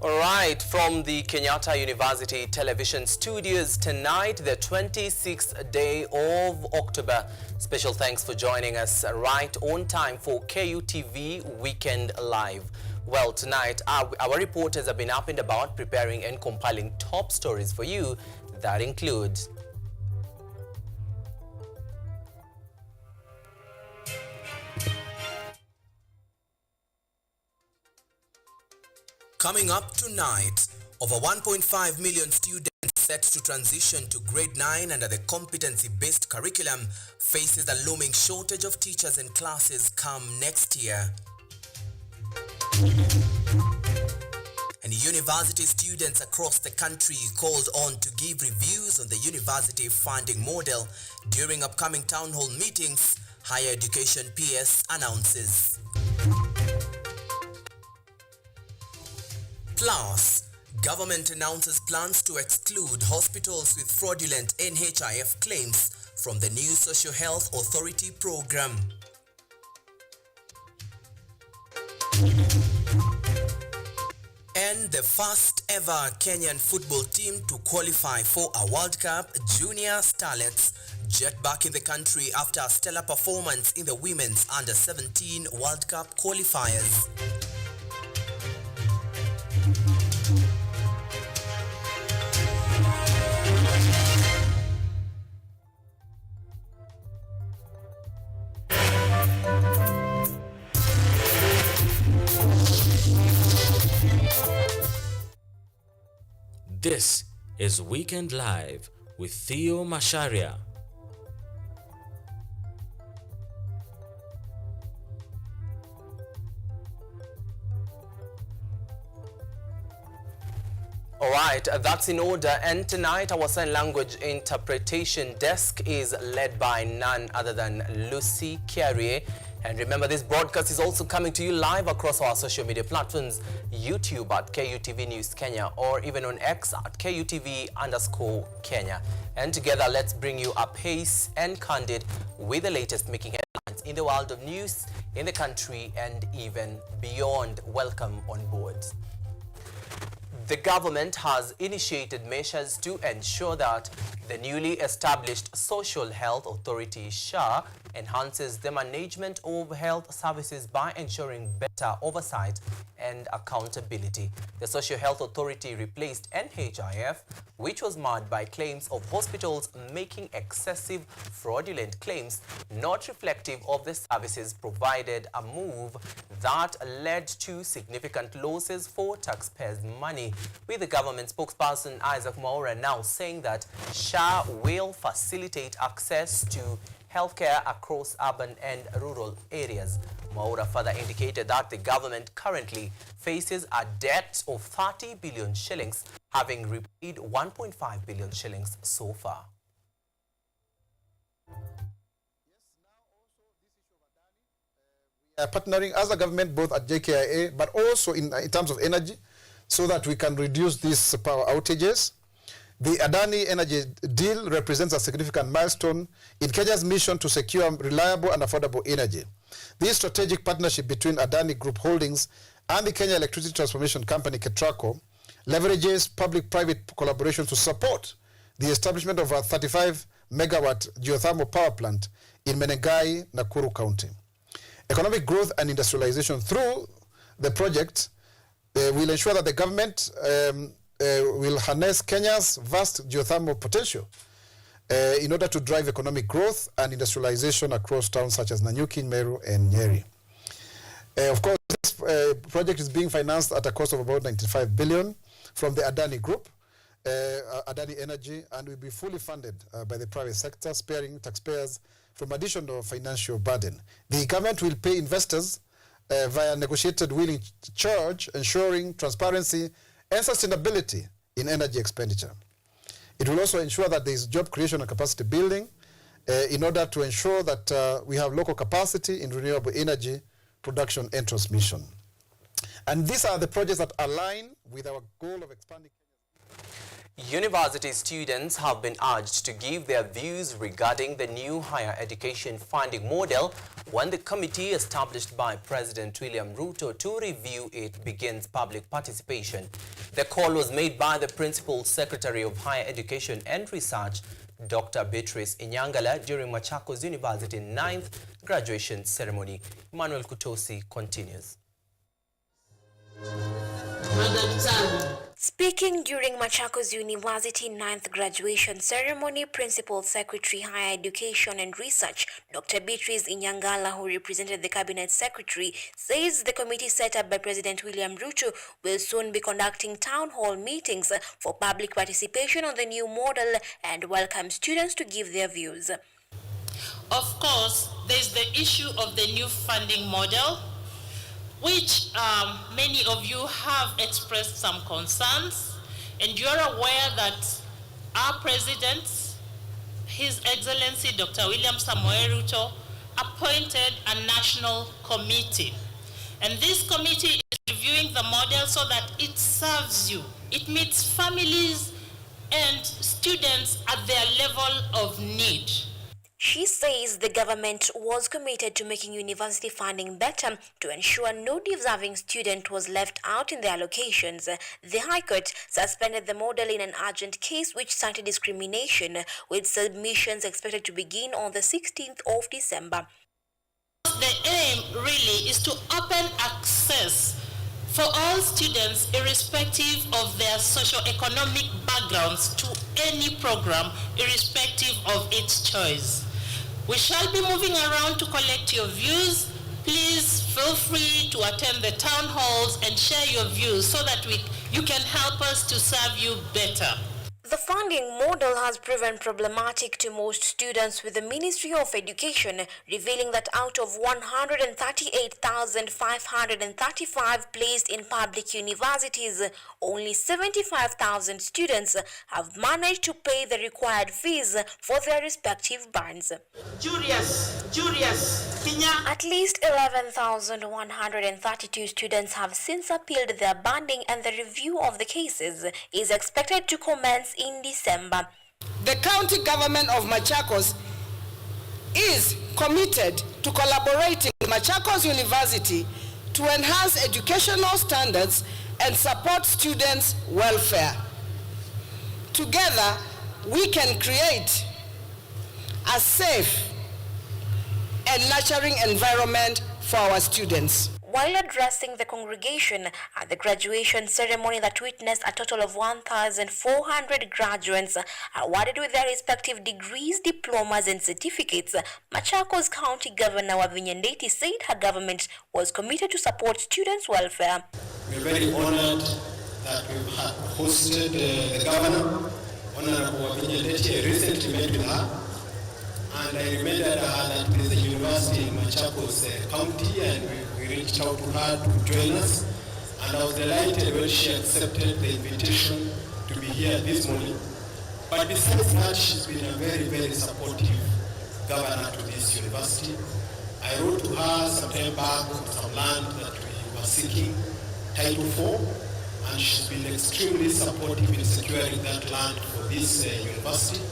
All right, from the Kenyatta University television studios tonight, the 26th day of October. Special thanks for joining us right on time for KUTV Weekend Live. Well, tonight, our reporters have been up and about preparing and compiling top stories for you that include coming up tonight, over 1.5 million students set to transition to grade 9 under the competency-based curriculum faces a looming shortage of teachers and classes come next year. And university students across the country called on to give reviews on the university funding model during upcoming town hall meetings, Higher Education PS announces. Plus, government announces plans to exclude hospitals with fraudulent NHIF claims from the new Social Health Authority program. And the first ever Kenyan football team to qualify for a World Cup, Junior Starlets jet back in the country after a stellar performance in the Women's Under-17 World Cup qualifiers. This is Weekend Live with Theo Macharia. All right, that's in order. And tonight, our sign language interpretation desk is led by none other than Lucy Carrier. And remember, this broadcast is also coming to you live across our social media platforms, YouTube at KUTV News Kenya, or even on X at KUTV_Kenya. And together, let's bring you up pace and candid with the latest making headlines in the world of news, in the country, and even beyond. Welcome on board. The government has initiated measures to ensure that the newly established Social Health Authority (SHA) enhances the management of health services by ensuring better oversight and accountability. The Social Health Authority replaced NHIF, which was marred by claims of hospitals making excessive fraudulent claims not reflective of the services provided, a move that led to significant losses for taxpayers' money, with the government spokesperson Isaac Macharia now saying that SHA will facilitate access to healthcare across urban and rural areas. Macharia further indicated that the government currently faces a debt of 30 billion shillings, having repaid 1.5 billion shillings so far. We are partnering as a government both at JKIA but also in terms of energy so that we can reduce these power outages. The Adani energy deal represents a significant milestone in Kenya's mission to secure reliable and affordable energy. This strategic partnership between Adani Group Holdings and the Kenya Electricity Transformation Company, KETRACO, leverages public-private collaboration to support the establishment of a 35-megawatt geothermal power plant in Menengai, Nakuru County. Economic growth and industrialization through the project will ensure that the government will harness Kenya's vast geothermal potential in order to drive economic growth and industrialization across towns such as Nanyuki, Meru, and Nyeri. Of course, this project is being financed at a cost of about 95 billion from the Adani Group, Adani Energy, and will be fully funded by the private sector, sparing taxpayers from additional financial burden. The government will pay investors via negotiated willing charge, ensuring transparency and sustainability in energy expenditure. It will also ensure that there is job creation and capacity building in order to ensure that we have local capacity in renewable energy production and transmission. And these are the projects that align with our goal of expanding. University students have been urged to give their views regarding the new higher education funding model when the committee established by President William Ruto to review it begins public participation. The call was made by the Principal Secretary of Higher Education and Research, Dr. Beatrice Inyangala, during Machakos University 9th graduation ceremony. Emmanuel Kutosi continues. Speaking during Machakos University 9th graduation ceremony, Principal Secretary Higher Education and Research, Dr. Beatrice Inyangala, who represented the Cabinet Secretary, says the committee set up by President William Ruto will soon be conducting town hall meetings for public participation on the new model and welcome students to give their views. Of course, there's the issue of the new funding model, which many of you have expressed some concerns, and you're aware that our President, His Excellency Dr. William Samoei Ruto, appointed a national committee. And this committee is reviewing the model so that it serves you. It meets families and students at their level of need. She says the government was committed to making university funding better to ensure no deserving student was left out in their allocations. The High Court suspended the model in an urgent case which cited discrimination, with submissions expected to begin on the 16th of December. The aim really is to open access for all students, irrespective of their socio-economic backgrounds, to any program, irrespective of its choice. We shall be moving around to collect your views. Please feel free to attend the town halls and share your views so that you can help us to serve you better. The funding model has proven problematic to most students, with the Ministry of Education revealing that out of 138,535 placed in public universities, only 75,000 students have managed to pay the required fees for their respective bands. At least 11,132 students have since appealed their banding, and the review of the cases is expected to commence in December. The county government of Machakos is committed to collaborating with Machakos University to enhance educational standards and support students' welfare. Together, we can create a safe and nurturing environment for our students. While addressing the congregation at the graduation ceremony that witnessed a total of 1,400 graduates awarded with their respective degrees, diplomas and certificates, Machakos County Governor Wavinya Ndeti said her government was committed to support students' welfare. We're very honored that we've hosted the governor, Honorable Wavinya Ndeti. I recently met with her, and I reminded her that there is a university in Machakos County, and we reached out to her to join us, and I was delighted when she accepted the invitation to be here this morning. But besides that, she's been a very, very supportive governor to this university. I wrote to her some time back on some land that we were seeking title for, and she's been extremely supportive in securing that land for this university.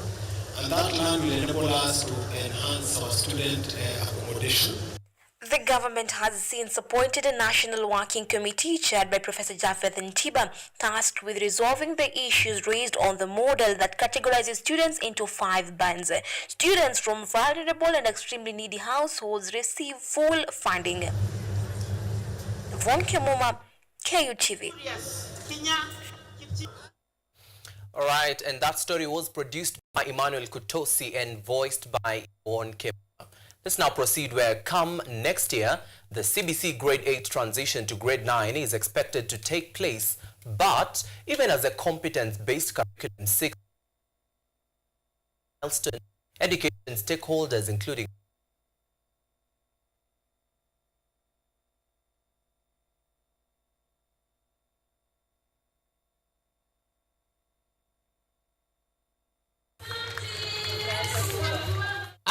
And that land will enable us to enhance our student accommodation. The government has since appointed a national working committee chaired by Professor Japheth Ntiba, tasked with resolving the issues raised on the model that categorizes students into 5 bands. Students from vulnerable and extremely needy households receive full funding. Von Kemuma, KUTV. All right, and that story was produced by Emmanuel Kutosi and voiced by Von Kemuma. Let's now proceed where come next year, the CBC Grade 8 transition to Grade 9 is expected to take place, but even as a competence-based curriculum seeks milestone, education stakeholders including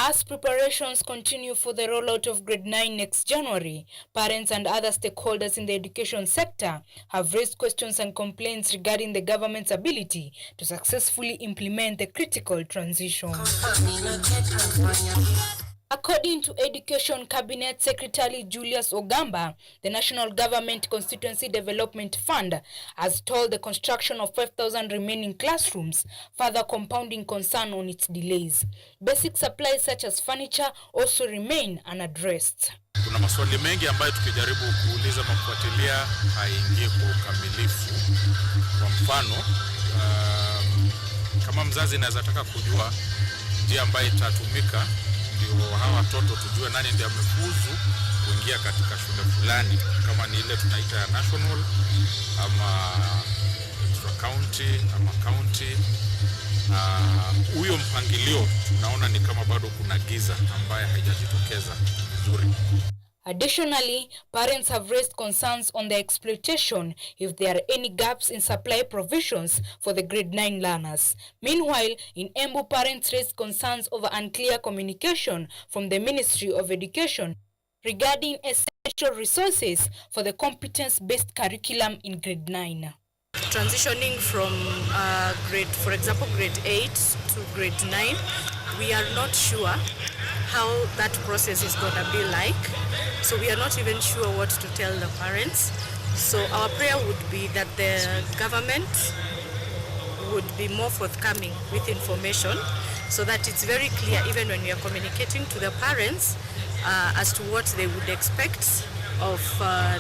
As preparations continue for the rollout of grade 9 next January, parents and other stakeholders in the education sector have raised questions and complaints regarding the government's ability to successfully implement the critical transition. According to Education Cabinet Secretary Julius Ogamba, the National Government Constituency Development Fund has stalled the construction of 5,000 remaining classrooms, further compounding concern on its delays. Basic supplies such as furniture also remain unaddressed. Kuna maswali mengi ambayo tukijaribu kuuliza mafuatilia haingii kwa ukamilifu. Kwa mfano, kama mzazi anaweza taka kujua njia ambayo itatumika ndio hawa watoto tujue nani ndiye amefuzu kuingia katika shule fulani, kama ni ile tunaita ya national ama county ama county. Huyo mpangilio tunaona ni kama bado kuna giza ambaye haijajitokeza vizuri. Additionally, parents have raised concerns on the exploitation if there are any gaps in supply provisions for the grade 9 learners. Meanwhile, in Embu, parents raised concerns over unclear communication from the Ministry of Education regarding essential resources for the competence-based curriculum in grade 9. Transitioning from for example, grade 8 to grade 9, we are not sure how that process is going to be like. So we are not even sure what to tell the parents. So our prayer would be that the government would be more forthcoming with information so that it's very clear even when we are communicating to the parents as to what they would expect of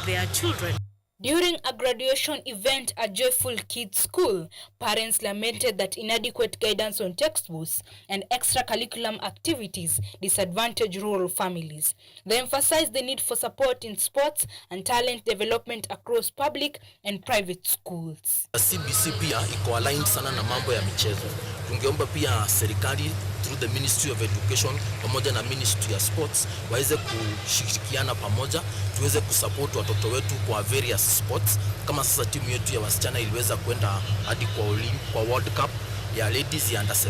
their children. During a graduation event at Joyful Kids School, parents lamented that inadequate guidance on textbooks and extracurriculum activities disadvantage rural families. They emphasized the need for support in sports and talent development across public and private schools. CBC pia iko aligned sana na mambo ya michezo. Tungeomba pia serikali through the Ministry of Education pamoja na Ministry of Sports waweze kushirikiana pamoja tuweze kusupport watoto wetu kwa various sports. Kama sasa timu yetu ya wasichana iliweza kwenda hadi kwa World Cup ya ladies ya under 17,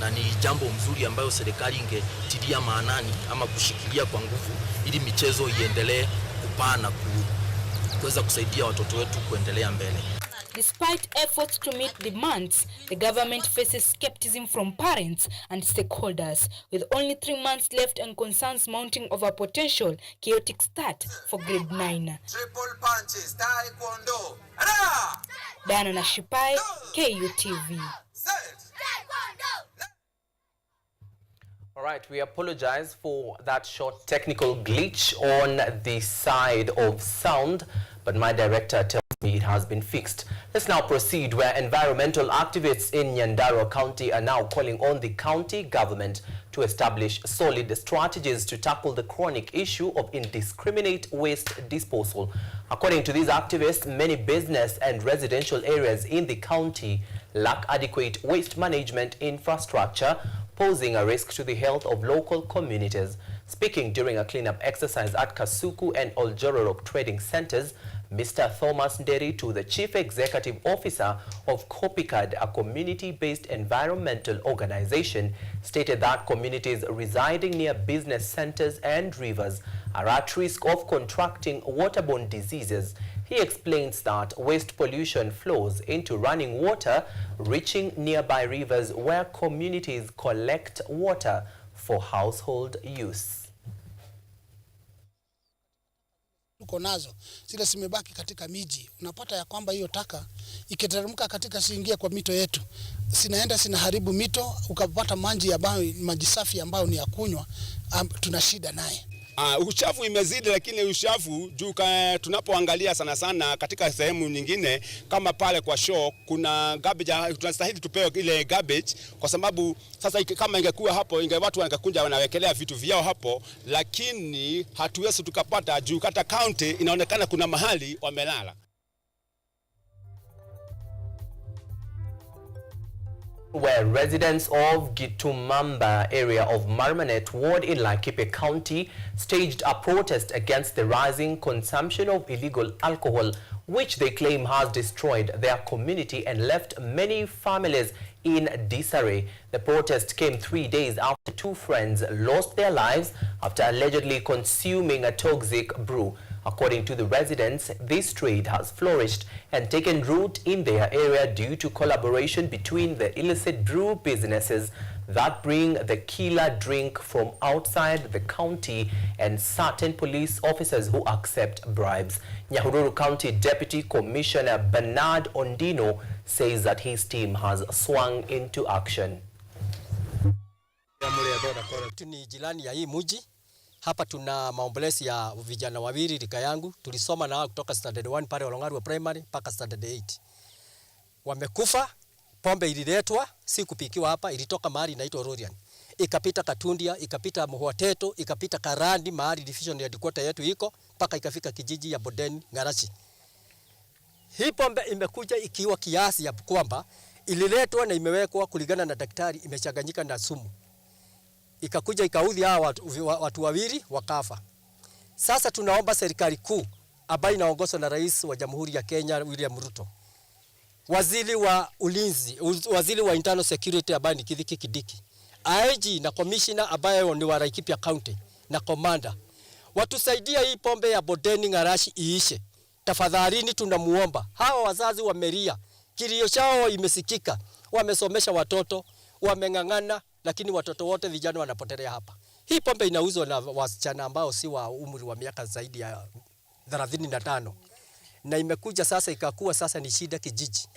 na ni jambo mzuri ambayo serikali ingetilia maanani ama kushikilia kwa nguvu ili michezo iendelee kupaa na kuweza kusaidia watoto wetu kuendelea mbele. Despite efforts to meet demands, the government faces skepticism from parents and stakeholders, with only 3 months left and concerns mounting over a potential chaotic start for grade 9. Triple punches, taekwondo. Diana Nashipai, Kutv. All right, we apologize for that short technical glitch on the side of sound, but my director tells me it has been fixed. Let's now proceed where environmental activists in Nyandarua County are now calling on the county government to establish solid strategies to tackle the chronic issue of indiscriminate waste disposal. According to these activists, many business and residential areas in the county lack adequate waste management infrastructure, posing a risk to the health of local communities. Speaking during a cleanup exercise at Kasuku and Oljororok trading centers, Mr. Thomas Nderi, to the Chief Executive Officer of Copicad, a community-based environmental organization, stated that communities residing near business centers and rivers are at risk of contracting waterborne diseases. He explains that waste pollution flows into running water, reaching nearby rivers where communities collect water for household use. Tuko nazo zile zimebaki katika miji, unapata ya kwamba hiyo taka ikiteremka katika siingia kwa mito yetu, sinaenda sinaharibu mito, ukapata maji safi ambayo ni ya kunywa, tuna shida naye. Uchafu imezidi, lakini uchafu juu tunapoangalia sana sana katika sehemu nyingine kama pale kwa show kuna garbage, tunastahili tupewe ile garbage, kwa sababu sasa kama ingekuwa hapo watu wangekunja wanawekelea vitu vyao hapo, lakini hatuwezi tukapata juu kata county inaonekana kuna mahali wamelala. Where residents of Gitumamba area of Marmanet ward in Laikipia County staged a protest against the rising consumption of illegal alcohol, which they claim has destroyed their community and left many families in disarray. The protest came 3 days after 2 friends lost their lives after allegedly consuming a toxic brew. According to the residents, this trade has flourished and taken root in their area due to collaboration between the illicit brew businesses that bring the killer drink from outside the county and certain police officers who accept bribes. Nyahururu County Deputy Commissioner Bernard Ondino says that his team has swung into action. Ni jirani ya hii mji. Hapa tuna maombolezi ya vijana wawili rika yangu. Tulisoma na kutoka standard 1 pale Olongaru primary mpaka standard 8. Wamekufa. Pombe ililetwa, si kupikiwa hapa, ilitoka mahali inaitwa Rorian. Ikapita Katundia, ikapita Mhuateto, ikapita Karandi, mahali division ya headquarter yetu iko, mpaka ikafika kijiji ya Bodeni Ngarachi. Hii pombe imekuja ikiwa kiasi ya kwamba ililetwa na imewekwa kulingana na daktari imechanganyika na sumu. Ikakuja ikaudhi hawa watu wawili wakafa. Sasa tunaomba serikali kuu ambayo inaongozwa na Rais wa Jamhuri ya Kenya William Ruto, waziri wa ulinzi, waziri wa internal security ambaye ni Kidiki Kidiki, IG na commissioner ambaye ni wa Laikipia County na commander, watusaidia hii pombe ya Bodeni Ngarashi iishe. Tafadhalini tunamuomba. Hawa wazazi wamelia, kilio chao imesikika, wamesomesha watoto, wamengangana, lakini watoto wote vijana wanapotelea hapa. Hii pombe inauzwa na wasichana ambao si wa umri wa miaka zaidi ya 35. Na imekuja sasa ikakuwa sasa ni shida kijiji.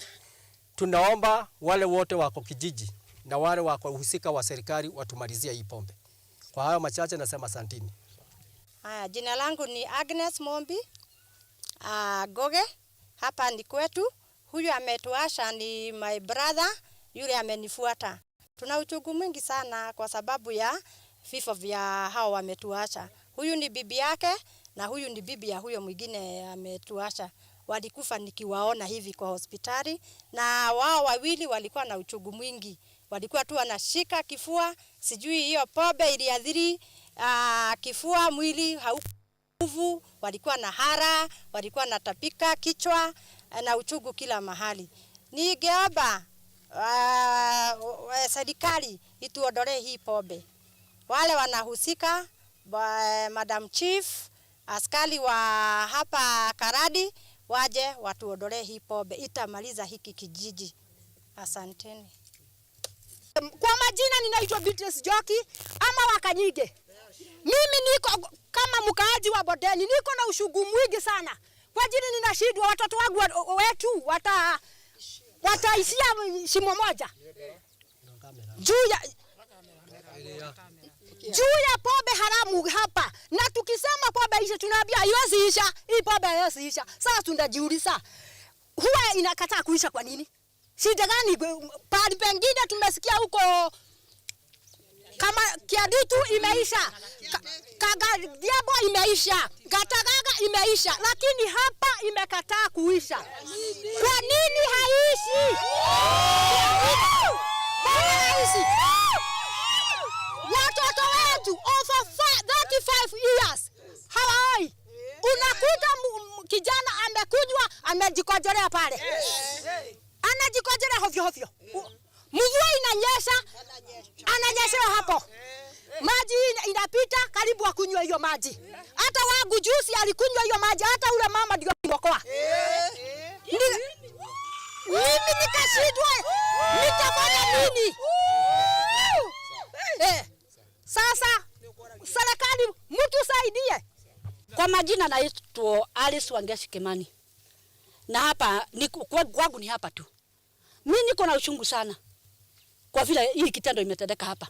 Tunaomba wale wote wako kijiji na wale wako husika wa serikali watumalizia hii pombe. Kwa hayo machache nasema asanteni. Jina langu ni Agnes Mombi. Goge, hapa ni kwetu. Huyu ametuasha ni my brother, yule amenifuata. Tuna uchungu mwingi sana kwa sababu ya vifo vya hao wametuasha. Huyu ni bibi yake na huyu ni bibi ya huyo mwingine ametuasha. Walikufa nikiwaona hivi kwa hospitali, na wao wawili walikuwa na uchungu mwingi. Walikuwa tu wanashika kifua, sijui hiyo pombe iliathiri kifua, mwili haukuvu, walikuwa na hara, walikuwa na tapika kichwa na uchungu kila mahali. Ningeomba serikali ituondolee hii pombe. Wale wanahusika, Madam Chief, askari wa hapa Karadi, waje watuondolee hii pombe, itamaliza hiki kijiji. Asanteni. Kwa majina ninaitwa Beatrice Joki ama Wakanyige. Mimi niko kama mkaaji wa Bodeni, niko na ushugu mwingi sana. Kwa ajili ninashindwa watoto wangu wetu wataishia shimo moja. Juu ya pombe haramu hapa. Na tukisema pombe isha tunaambia haiwezi isha. Hii pombe haiwezi isha. Sasa tunajiuliza huwa inakataa kuisha kwa nini? Shida gani? Pahali pengine tumesikia huko kama Kiadutu imeisha, Kagadiabo imeisha, Gatagaga imeisha, lakini hapa imekataa kuisha. Kwa nini haishi? Watoto wetu over 35 years hawai. Unakuta kijana amekunywa amejikojelea pale. Anajikojelea hovyo hovyo. Mvua inanyesha, ananyeshewa hapo. Maji inapita karibu akunywe hiyo maji. Hata wangu juzi alikunywa hiyo maji, hata ule mama ndio aliokoa. Mimi nikashindwa nitafanya nini? Sasa serikali mtu saidie. Kwa majina naitwa Alice Wangeshi Kimani. Na hapa kwangu ni hapa tu. Mimi niko na uchungu sana kwa vile hii kitendo imetendeka hapa.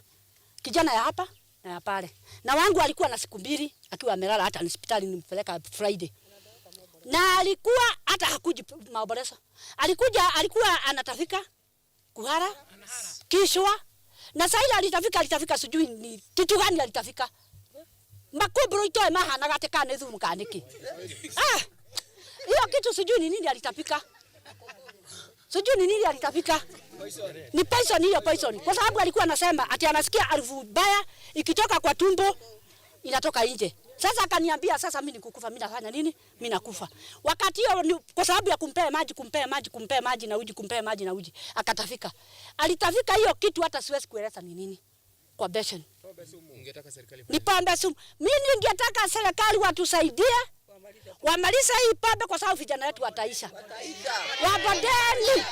Kijana ya hapa na ya pale. Na wangu alikuwa na siku 2 akiwa amelala, hata hospitali nimpeleka Friday. Na alikuwa hata hakuji maobolezo. Alikuwa anatafika kuhara kishwa. Na sasa alitafika sijui ni kitu gani alitafika. Makubro itoe maha na gateka nezu mkaniki. Hiyo kitu sijui ni nini alitapika. Sijui ni nini alitapika. Ni poison hiyo poison. Kwa sababu alikuwa anasema ati anasikia harufu mbaya ikitoka kwa tumbo inatoka nje. Sasa akaniambia sasa mimi nikukufa, mimi nafanya nini? Mimi nakufa. Wakati hiyo kwa sababu ya kumpea maji na uji, akatafika. Alitafika hiyo kitu hata siwezi kueleza ni nini. Kwa beshen. Ungetaka serikali ni pombe sumu. Mimi ningetaka serikali watusaidie. Wamaliza hii pombe kwa sababu vijana wetu wataisha. Wabadeni.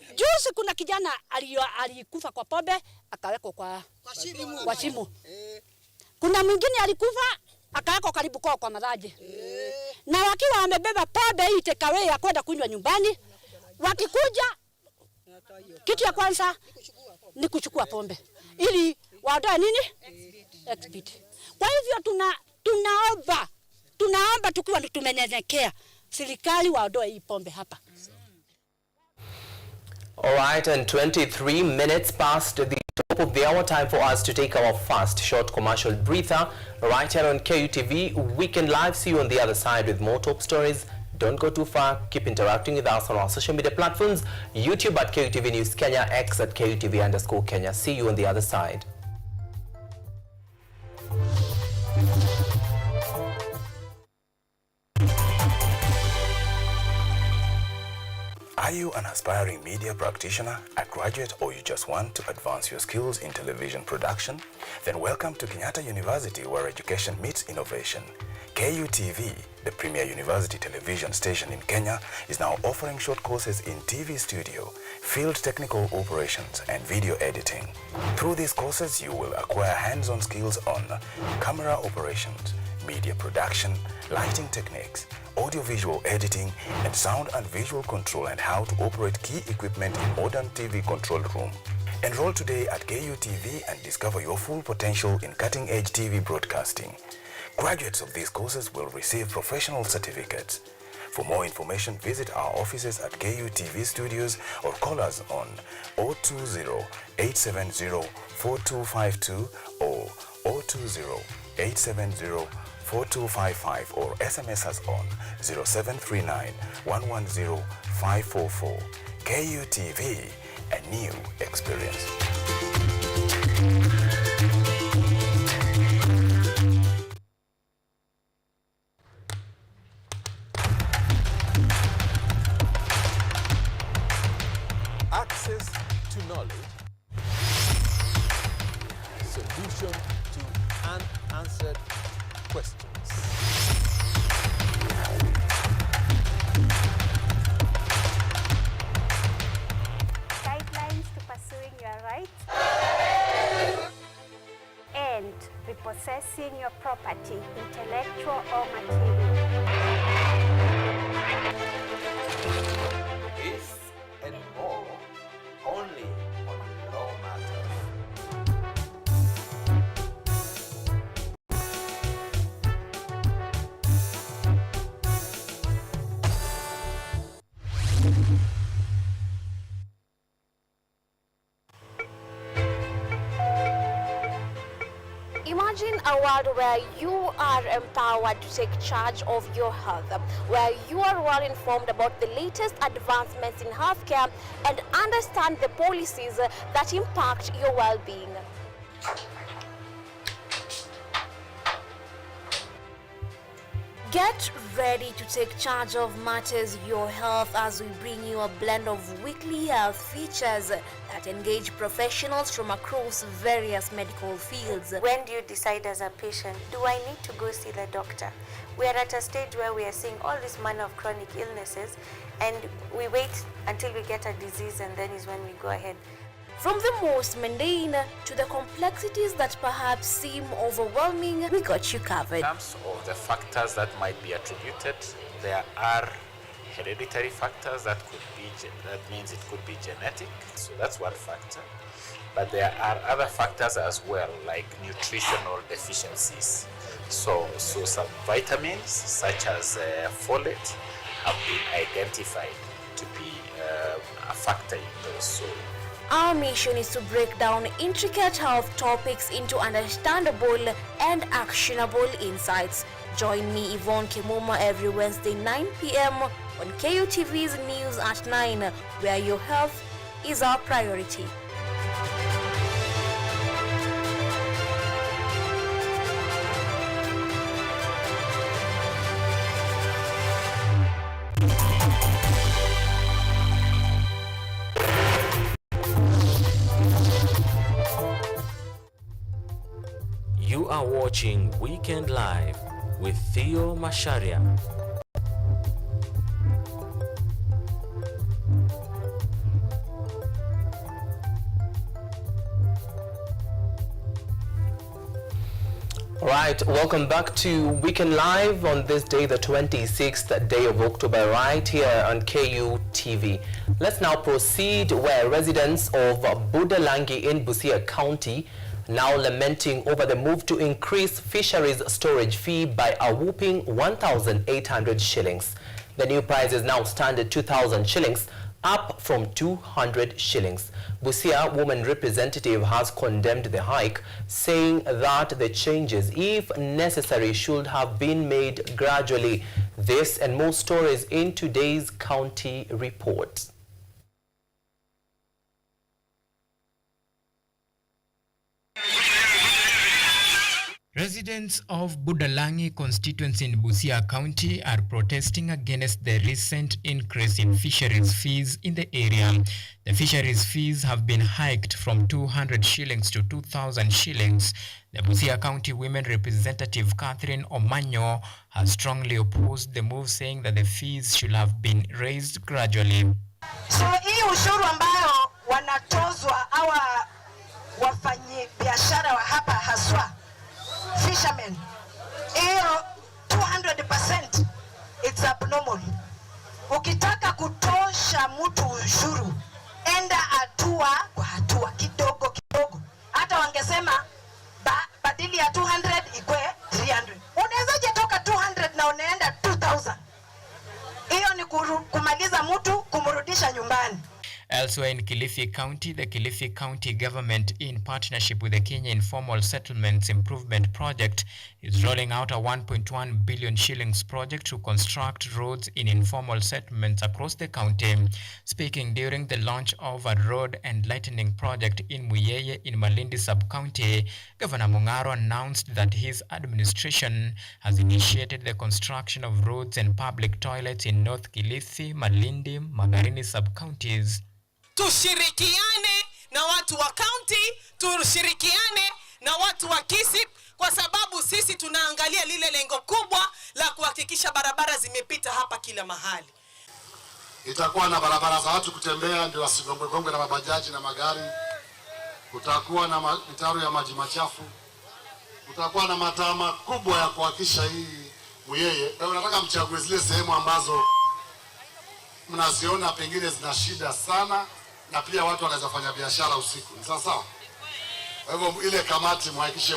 Juzi kuna kijana alikufa kwa pombe akawekwa kwa shimo. Kuna mwingine alikufa akawekwa karibu kwa madhaje. Na wakiwa wamebeba pombe hii takeaway ya kwenda kunywa nyumbani, wakikuja kitu ya kwanza ni kuchukua pombe ili waondoe nini? Exhibit. Kwa hivyo tunaomba tukiwa tumenyenyekea serikali waondoe hii pombe hapa. All right, and 23 minutes past the top of the hour, time for us to take our first short commercial breather right here on KUTV Weekend Live. See you on the other side with more top stories. Don't go too far. Keep interacting with us on our social media platforms. YouTube at KUTV News Kenya, X at KUTV_Kenya. See you on the other side. Are you an aspiring media practitioner, a graduate, or you just want to advance your skills in television production? Then welcome to Kenyatta University, where education meets innovation. KUTV, the premier university television station in Kenya, is now offering short courses in TV studio, field technical operations, and video editing. Through these courses, you will acquire hands-on skills on camera operations, media production, lighting techniques, audio-visual editing, and sound and visual control, and how to operate key equipment in modern TV control room. Enroll today at KUTV and discover your full potential in cutting-edge TV broadcasting. Graduates of these courses will receive professional certificates. For more information, visit our offices at KUTV Studios or call us on 020-870-4252 or 020-870-4255 or SMS us on 0739-110-544. KUTV, a new experience. Access to knowledge, solution to unanswered questions. Guidelines to pursuing your rights and repossessing your property, intellectual or material. This and more, only on Law Matters. Imagine a world where you are empowered to take charge of your health, where you are well informed about the latest advancements in healthcare and understand the policies that impact your well-being. Get ready to take charge of matters your health as we bring you a blend of weekly health features that engage professionals from across various medical fields. When do you decide as a patient, do I need to go see the doctor? We are at a stage where we are seeing all this manner of chronic illnesses and we wait until we get a disease and then is when we go ahead. From the most mundane to the complexities that perhaps seem overwhelming, we got you covered. In terms of the factors that might be attributed, there are hereditary factors that means it could be genetic, so that's one factor. But there are other factors as well, like nutritional deficiencies. So some vitamins such as folate have been identified to be a factor in those. So our mission is to break down intricate health topics into understandable and actionable insights. Join me, Yvonne Kimuma, every Wednesday 9 p.m. on KUTV's News at 9, where your health is our priority. You are watching Weekend Live with Theo Macharia. Right, welcome back to Weekend Live on this day, the 26th day of October, right here on KUTV. Let's now proceed where residents of Budalangi in Busia County now lamenting over the move to increase fisheries storage fee by a whopping 1,800 shillings. The new prices now stand at 2,000 shillings, up from 200 shillings. Busia woman representative has condemned the hike, saying that the changes, if necessary, should have been made gradually. This and more stories in today's county report. Residents of Budalangi constituency in Busia County are protesting against the recent increase in fisheries fees in the area. The fisheries fees have been hiked from 200 shillings to 2,000 shillings. The Busia County Women Representative Catherine Omanyo has strongly opposed the move, saying that the fees should have been raised gradually. So hii ushuru ambayo wanatozwa hawa wafanyi biashara wa hapa haswa fishermen, hiyo 200%, it's abnormal. Ukitaka kutosha mtu ushuru, enda hatua kwa hatua, kidogo kidogo. Hata wangesema badili ya 200 ikwe 300. Unawezaje toka 200 na unaenda 2000? Hiyo ni kumaliza mtu, kumrudisha nyumbani. Elsewhere in Kilifi County, the Kilifi County government, in partnership with the Kenya Informal Settlements Improvement Project, is rolling out a 1.1 billion shillings project to construct roads in informal settlements across the county. Speaking during the launch of a road and lightening project in Muyeye in Malindi sub-county, Governor Mungaro announced that his administration has initiated the construction of roads and public toilets in North Kilifi, Malindi, Magarini sub-counties. Tushirikiane na watu wa county, tushirikiane na watu wa Kisii, kwa sababu sisi tunaangalia lile lengo kubwa la kuhakikisha barabara zimepita hapa kila mahali. Itakuwa na barabara za watu kutembea, ndio wasigongwe na mabajaji na magari. Kutakuwa na mitaro ya maji machafu. Kutakuwa na matama kubwa ya kuhakikisha hii Muyeye. Kwa hiyo nataka mchague zile sehemu ambazo mnaziona pengine zina shida sana, na pia watu wanaweza fanya biashara usiku. Ni sawa? Kwa hivyo ile kamati mhakikishe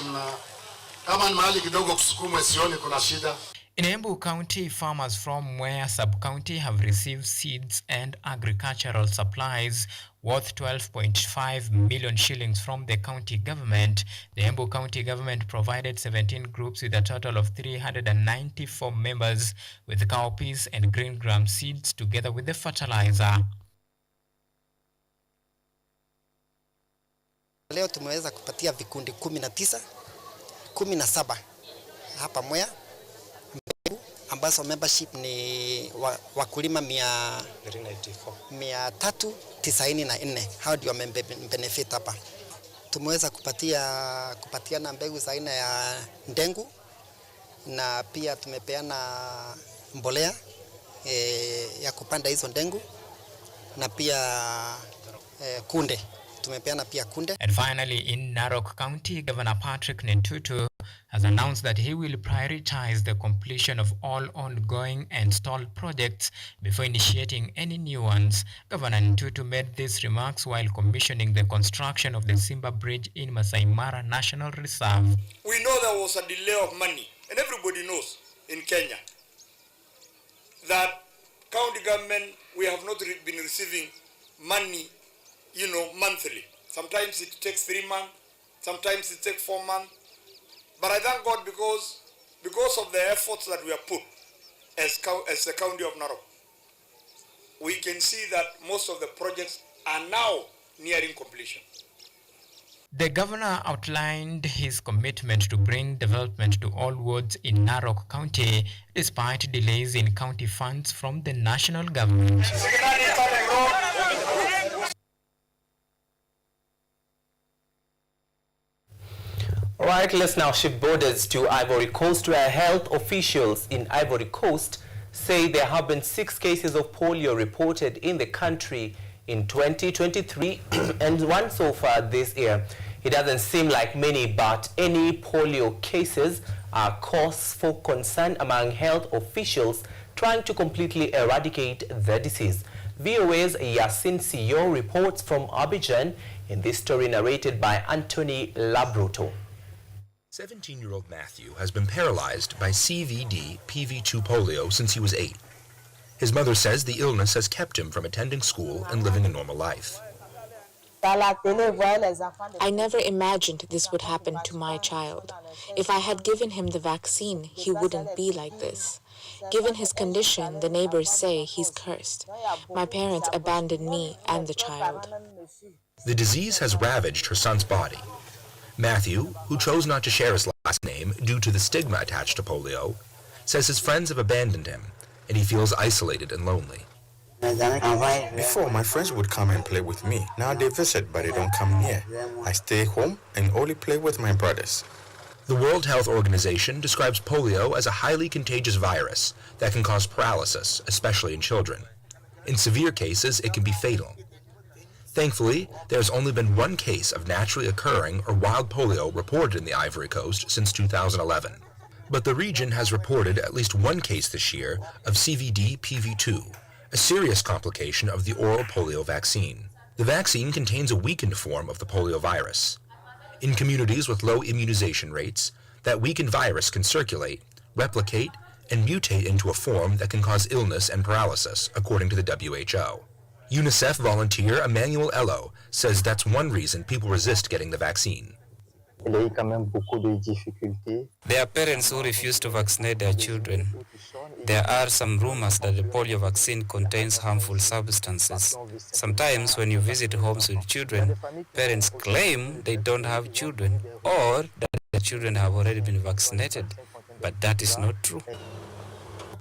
kama ni mahali kidogo kusukumwe, sioni kuna shida. In Embu County, farmers from Mwea sub-county have received seeds and agricultural supplies worth 12.5 million shillings from the county government. The Embu County government provided 17 groups with a total of 394 members with cowpeas and green gram seeds together with the fertilizer. Leo tumeweza kupatia vikundi 17 hapa Mwea, ambazo membership ni wakulima 394. Hao ndio benefit hapa. Tumeweza kupatiana mbegu za aina ya ndengu, na pia tumepeana mbolea ya kupanda hizo ndengu, na pia kunde. Tumepeana pia kunde. And finally, in Narok County, Governor Patrick Ntutu has announced that he will prioritize the completion of all ongoing and stalled projects before initiating any new ones. Governor Ntutu made these remarks while commissioning the construction of the Simba Bridge in Masai Mara National Reserve. We know there was a delay of money, and everybody knows in Kenya that county government, we have not been receiving money, monthly. Sometimes it takes 3 months, sometimes it takes 4 months. But I thank God because of the efforts that we have put as the county of Narok, we can see that most of the projects are now nearing completion. The governor outlined his commitment to bring development to all wards in Narok County despite delays in county funds from the national government. All right, let's now shift borders to Ivory Coast, where health officials in Ivory Coast say there have been 6 cases of polio reported in the country in 2023 and 1 so far this year. It doesn't seem like many, but any polio cases are cause for concern among health officials trying to completely eradicate the disease. VOA's Yasin Theo reports from Abidjan in this story narrated by Anthony Labroto. 17-year-old Matthew has been paralyzed by CVD-PV2 polio since he was 8. His mother says the illness has kept him from attending school and living a normal life. I never imagined this would happen to my child. If I had given him the vaccine, he wouldn't be like this. Given his condition, the neighbors say he's cursed. My parents abandoned me and the child. The disease has ravaged her son's body. Matthew, who chose not to share his last name due to the stigma attached to polio, says his friends have abandoned him and he feels isolated and lonely. Before, my friends would come and play with me. Now they visit, but they don't come near. I stay home and only play with my brothers. The World Health Organization describes polio as a highly contagious virus that can cause paralysis, especially in children. In severe cases, it can be fatal. Thankfully, there has only been 1 case of naturally occurring or wild polio reported in the Ivory Coast since 2011. But the region has reported at least 1 case this year of CVD-PV2, a serious complication of the oral polio vaccine. The vaccine contains a weakened form of the polio virus. In communities with low immunization rates, that weakened virus can circulate, replicate, and mutate into a form that can cause illness and paralysis, according to the WHO. UNICEF volunteer Emmanuel Ello says that's one reason people resist getting the vaccine. There are parents who refuse to vaccinate their children. There are some rumors that the polio vaccine contains harmful substances. Sometimes when you visit homes with children, parents claim they don't have children or that their children have already been vaccinated, but that is not true.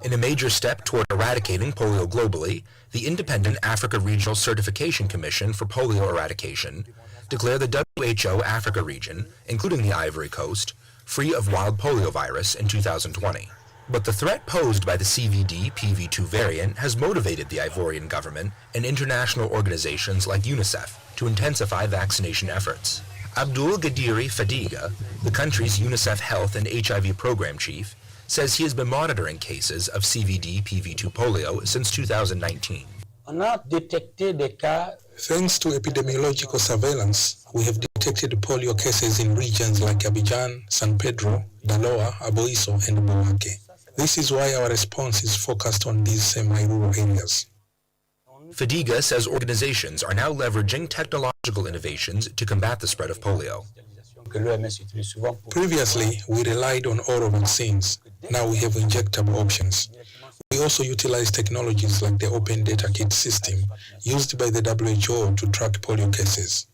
In a major step toward eradicating polio globally, the Independent Africa Regional Certification Commission for Polio Eradication declared the WHO Africa region, including the Ivory Coast, free of wild polio virus in 2020. But the threat posed by the CVD-PV2 variant has motivated the Ivorian government and international organizations like UNICEF to intensify vaccination efforts. Abdul Gadiri Fadiga, the country's UNICEF Health and HIV Program Chief, says he has been monitoring cases of CVD-PV2 polio since 2019. Thanks to epidemiological surveillance, we have detected polio cases in regions like Abidjan, San Pedro, Daloa, Aboiso, and Bouake. This is why our response is focused on these semi-rural areas. Fadiga says organizations are now leveraging technological innovations to combat the spread of polio. Previously, we relied on oral vaccines. Now we have injectable options. We also utilize technologies like the Open Data Kit system used by the WHO to track polio cases.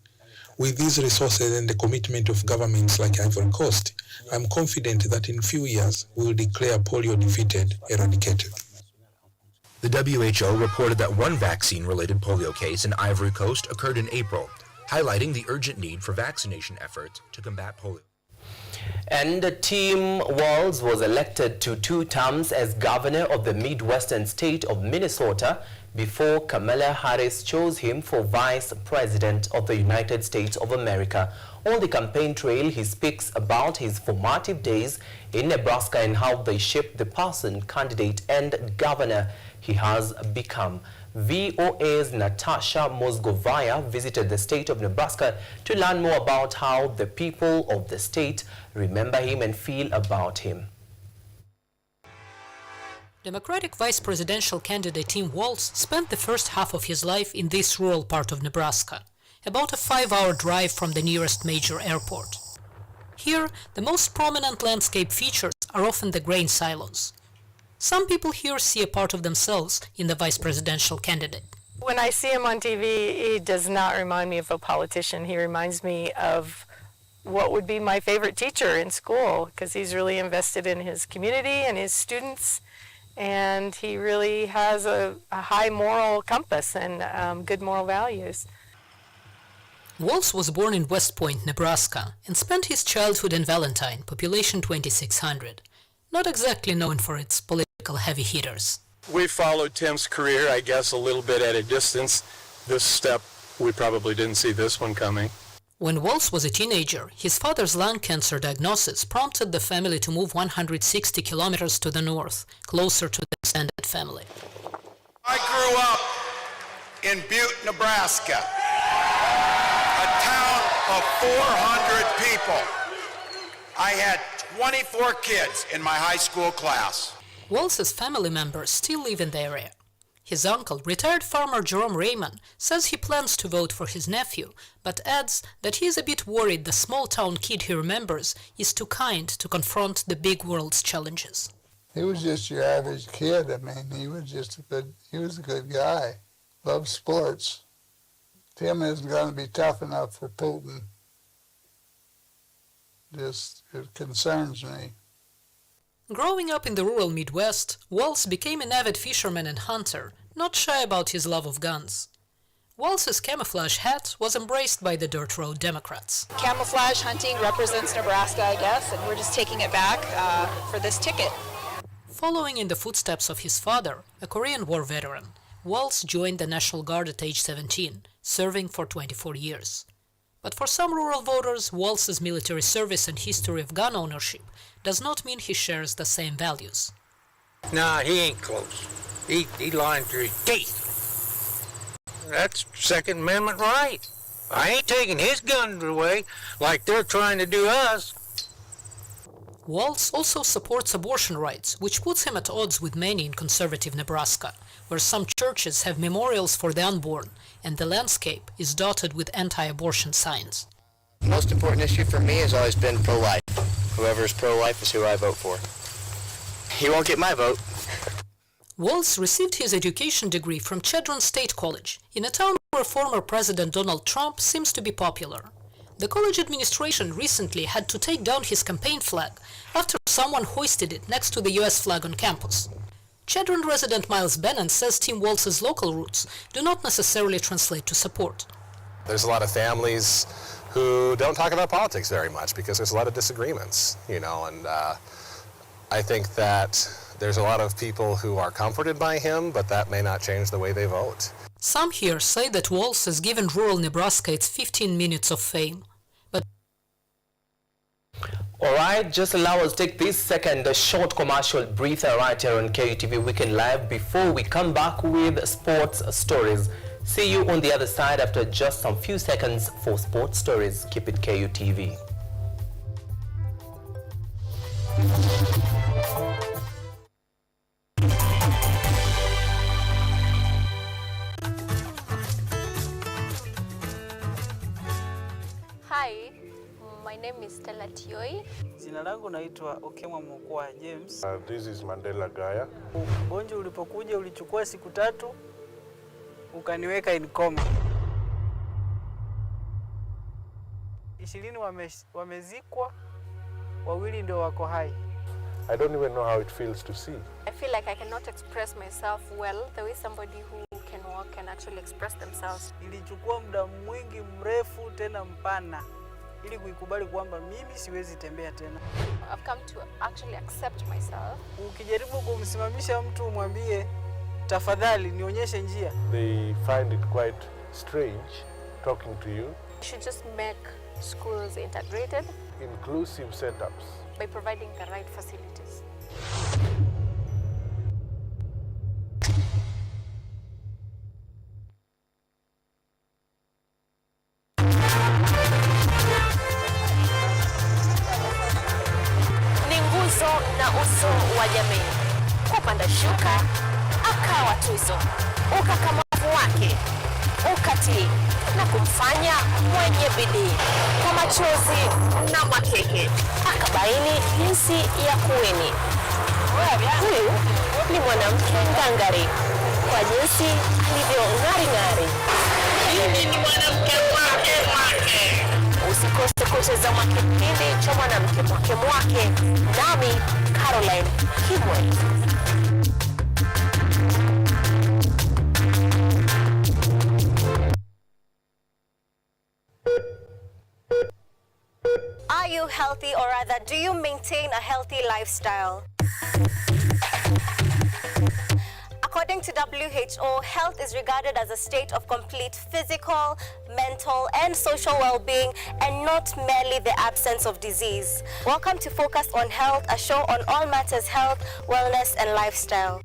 With these resources and the commitment of governments like Ivory Coast, I'm confident that in few years we will declare polio defeated, eradicated. The WHO reported that 1 vaccine-related polio case in Ivory Coast occurred in April, highlighting the urgent need for vaccination efforts to combat polio. And Tim Walz was elected to 2 terms as governor of the Midwestern state of Minnesota before Kamala Harris chose him for vice president of the United States of America. On the campaign trail, he speaks about his formative days in Nebraska and how they shaped the person, candidate, and governor he has become. VOA's Natasha Mosgovaya visited the state of Nebraska to learn more about how the people of the state remember him and feel about him. Democratic vice presidential candidate Tim Walz spent the first half of his life in this rural part of Nebraska, about a 5-hour drive from the nearest major airport. Here, the most prominent landscape features are often the grain silos. Some people here see a part of themselves in the vice presidential candidate. When I see him on TV, he does not remind me of a politician. He reminds me of what would be my favorite teacher in school, because he's really invested in his community and his students, and he really has a high moral compass and good moral values. Walls was born in West Point, Nebraska, and spent his childhood in Valentine, population 2,600, not exactly known for its political heavy hitters. We followed Tim's career, I guess, a little bit at a distance. This step, we probably didn't see this one coming. When Walls was a teenager, his father's lung cancer diagnosis prompted the family to move 160 kilometers to the north, closer to the extended family. I grew up in Butte, Nebraska, a town of 400 people. I had 24 kids in my high school class. Walls's family members still live in the area. His uncle, retired farmer Jerome Raymond, says he plans to vote for his nephew, but adds that he is a bit worried the small-town kid he remembers is too kind to confront the big world's challenges. He was just your average kid. I mean, he was a good guy. Loved sports. Tim isn't going to be tough enough for Putin. It concerns me. Growing up in the rural Midwest, Walls became an avid fisherman and hunter, not shy about his love of guns. Walls's camouflage hat was embraced by the dirt road Democrats. Camouflage hunting represents Nebraska, I guess, and we're just taking it back for this ticket. Following in the footsteps of his father, a Korean War veteran, Walls joined the National Guard at age 17, serving for 24 years. But for some rural voters, Walls's military service and history of gun ownership does not mean he shares the same values. Nah, he ain't close. He lying through his teeth. That's Second Amendment right. I ain't taking his guns away like they're trying to do us. Walls also supports abortion rights, which puts him at odds with many in conservative Nebraska, where some churches have memorials for the unborn, and the landscape is dotted with anti-abortion signs. The most important issue for me has always been pro-life. Whoever is pro-life is who I vote for. He won't get my vote. Walls received his education degree from Chadron State College, in a town where former President Donald Trump seems to be popular. The college administration recently had to take down his campaign flag after someone hoisted it next to the US flag on campus. Chadron resident Miles Bennon says Tim Walz's local roots do not necessarily translate to support. There's a lot of families who don't talk about politics very much because there's a lot of disagreements, and I think that there's a lot of people who are comforted by him, but that may not change the way they vote. Some here say that Walz has given rural Nebraska its 15 minutes of fame. But alright, just allow us to take this second, a short commercial breather right here on KUTV Weekend Live before we come back with sports stories. See you on the other side after just some few seconds for sports stories. Keep it KUTV. Hi, my name is Stella Theo. Jina langu naitwa Okemwa Mkwa James. This is Mandela Gaya. Ugonjwa ulipokuja ulichukua siku 3 ukaniweka in coma. 20 wamezikwa, 2 ndio wako hai. I don't even know how it feels to see. I feel like I cannot express myself well the way somebody who can walk can actually express themselves. Ilichukua muda mwingi mrefu tena mpana ili kuikubali kwamba mimi siwezi tembea tena. I've come to actually accept myself. Ukijaribu kumsimamisha mtu umwambie tafadhali nionyeshe njia. They find it quite strange talking to you. You should just make schools integrated. Inclusive setups. By providing the right facilities. Ni nguzo na uso wa jamii. Kupanda shuka, akawa tuzo. Ukakamavu wake, ukatii na kumfanya mwenye bidii. Kwa machozi na makeke, akabaini jinsi ya kuweni. Huyu ni mwanamke ngangari, kwa jinsi alivyo ng'ari-ng'ari. Mimi ni mwanamke mwake. Usikose kutazama kipindi cha mwanamke mwake, nami Caroline Kibwe. Are you healthy, or rather, do you maintain a healthy lifestyle? According to WHO, health is regarded as a state of complete physical, mental, and social well-being, and not merely the absence of disease. Welcome to Focus on Health, a show on all matters health, wellness, and lifestyle.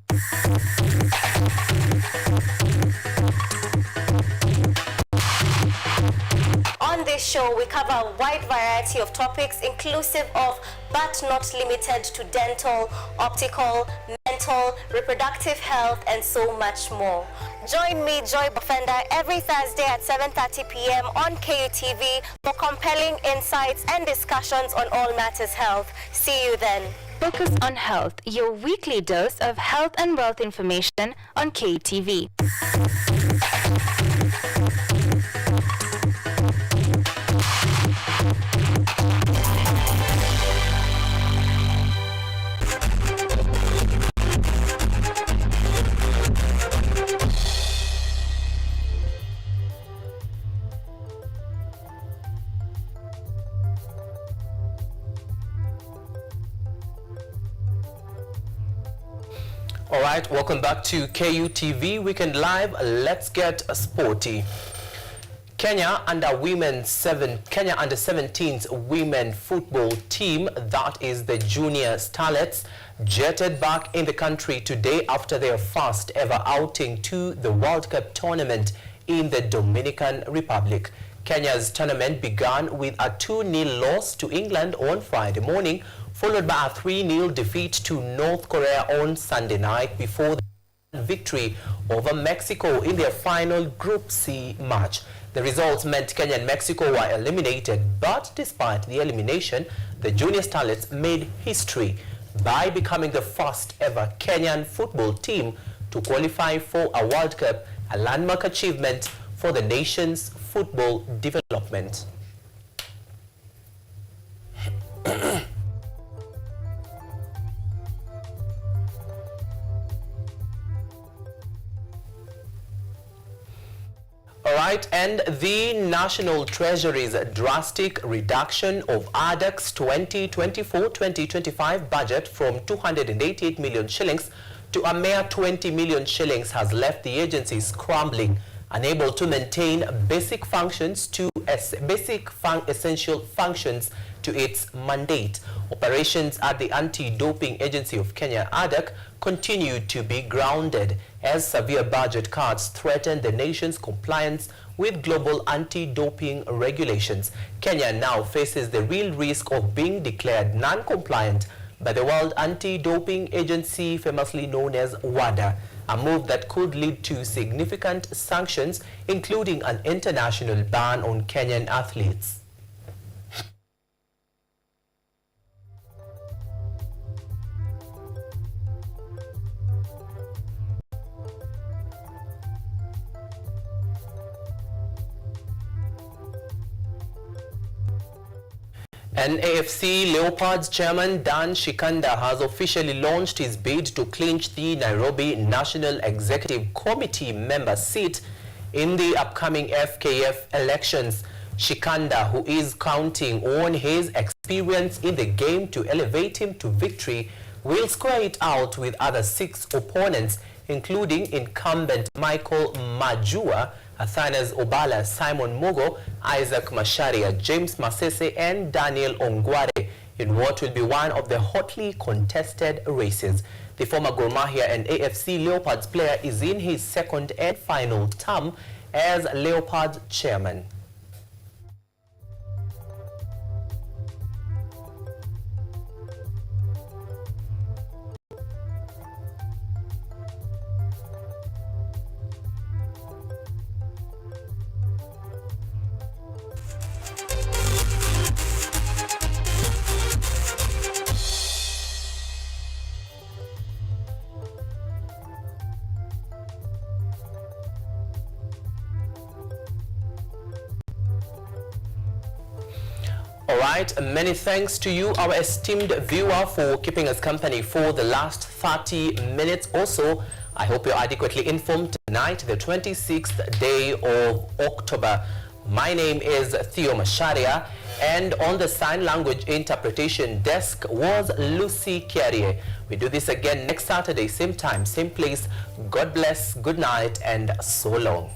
On this show, we cover a wide variety of topics, inclusive of, but not limited to, dental, optical, mental, reproductive health, and so much more. Join me, Joy Bofenda, every Thursday at 7:30 p.m. on Kutv for compelling insights and discussions on all matters health. See you then. Focus on Health, your weekly dose of health and wealth information on KTV. All right, welcome back to KUTV Weekend Live. Let's get sporty. Kenya under 17's women football team, that is the Junior Starlets, jetted back in the country today after their first ever outing to the World Cup tournament in the Dominican Republic. Kenya's tournament began with a 2-0 loss to England on Friday morning, followed by a 3-0 defeat to North Korea on Sunday night before the victory over Mexico in their final Group C match. The results meant Kenya and Mexico were eliminated, but despite the elimination, the Junior Starlets made history by becoming the first ever Kenyan football team to qualify for a World Cup, a landmark achievement for the nation's football development. All right, and the National Treasury's drastic reduction of ADAC's 2024-2025 budget from 288 million shillings to a mere 20 million shillings has left the agency scrambling, unable to maintain basic essential functions to its mandate. Operations at the Anti-Doping Agency of Kenya, ADAC, continue to be grounded as severe budget cuts threaten the nation's compliance with global anti-doping regulations. Kenya now faces the real risk of being declared non-compliant by the World Anti-Doping Agency, famously known as WADA, a move that could lead to significant sanctions, including an international ban on Kenyan athletes. And AFC Leopards chairman Dan Shikanda has officially launched his bid to clinch the Nairobi National Executive Committee member seat in the upcoming FKF elections. Shikanda, who is counting on his experience in the game to elevate him to victory, will square it out with other 6 opponents, including incumbent Michael Majua, Athanas Obala, Simon Mugo, Isaac Macharia, James Masese, and Daniel Ongware in what will be one of the hotly contested races. The former Gor Mahia and AFC Leopards player is in his second and final term as Leopards chairman. Alright, many thanks to you, our esteemed viewer, for keeping us company for the last 30 minutes or so. I hope you're adequately informed tonight, the 26th day of October. My name is Theo Macharia, and on the sign language interpretation desk was Lucy Kiarie. We do this again next Saturday, same time, same place. God bless, good night, and so long.